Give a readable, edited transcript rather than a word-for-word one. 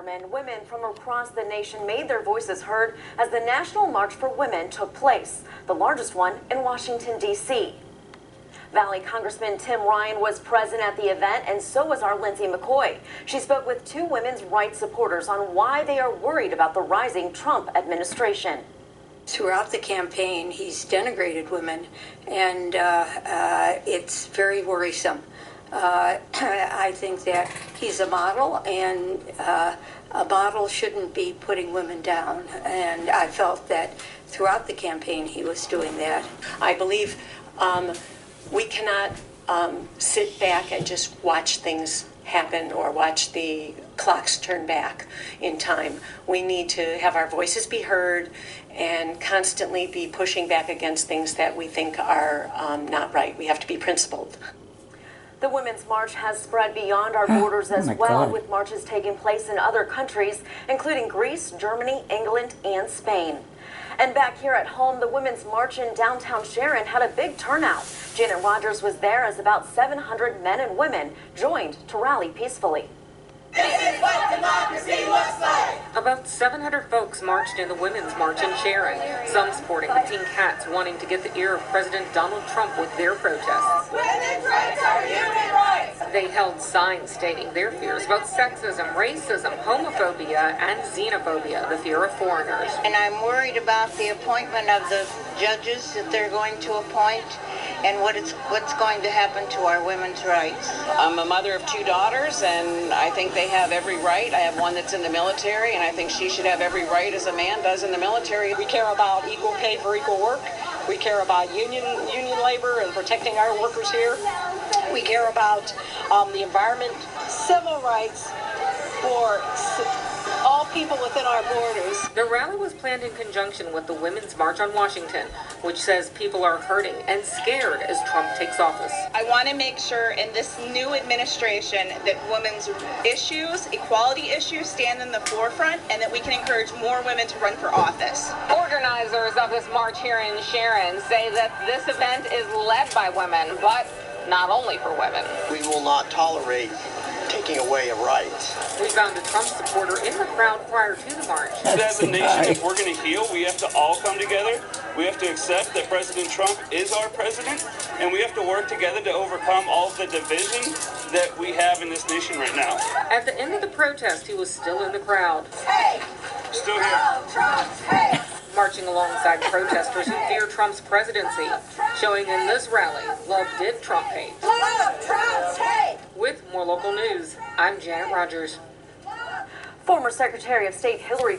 Waterman, women from across the nation made their voices heard as the National March for Women took place, the largest one in Washington, D.C. Valley Congressman Tim Ryan was present at the event, and so was our Lindsay McCoy. She spoke with two women's rights supporters on why they are worried about the rising Trump administration. Throughout the campaign, he's denigrated women, and it's very worrisome. I think that he's a model, and a model shouldn't be putting women down. And I felt that throughout the campaign he was doing that. I believe we cannot sit back and just watch things happen or watch the clocks turn back in time. We need to have our voices be heard and constantly be pushing back against things that we think are not right. We have to be principled. The Women's March has spread beyond our borders as well, with marches taking place in other countries, including Greece, Germany, England, and Spain. And back here at home, the Women's March in downtown Sharon had a big turnout. Janet Rogers was there as about 700 men and women joined to rally peacefully. This is what democracy looks like! About 700 folks marched in the Women's March in Sharon, some sporting the pink hats wanting to get the ear of President Donald Trump with their protests. Women's rights are human rights! They held signs stating their fears about sexism, racism, homophobia, and xenophobia, the fear of foreigners. And I'm worried about the appointment of the judges that they're going to appoint and what's going to happen to our women's rights. I'm a mother of two daughters, and I think they have every right. I have one that's in the military, and I think she should have every right as a man does in the military. We care about equal pay for equal work. We care about union labor and protecting our workers here. We care about the environment, civil rights for all people within our borders. The rally was planned in conjunction with the Women's March on Washington, which says people are hurting and scared as Trump takes office. I want to make sure in this new administration that women's issues, equality issues, stand in the forefront, and that we can encourage more women to run for office. Organizers of this march here in Sharon say that this event is led by women, but not only for women. We will not tolerate taking away a right. We found a Trump supporter in the crowd prior to the march. As a nation, if we're going to heal, we have to all come together. We have to accept that President Trump is our president, and we have to work together to overcome all the division that we have in this nation right now. At the end of the protest, he was still in the crowd. Hey! Still here. Trump's hate! Marching alongside protesters who fear Trump's presidency, showing in this rally, love did Trump hate. Love Trump's hate! With more local news, I'm Janet Rogers. Former Secretary of State Hillary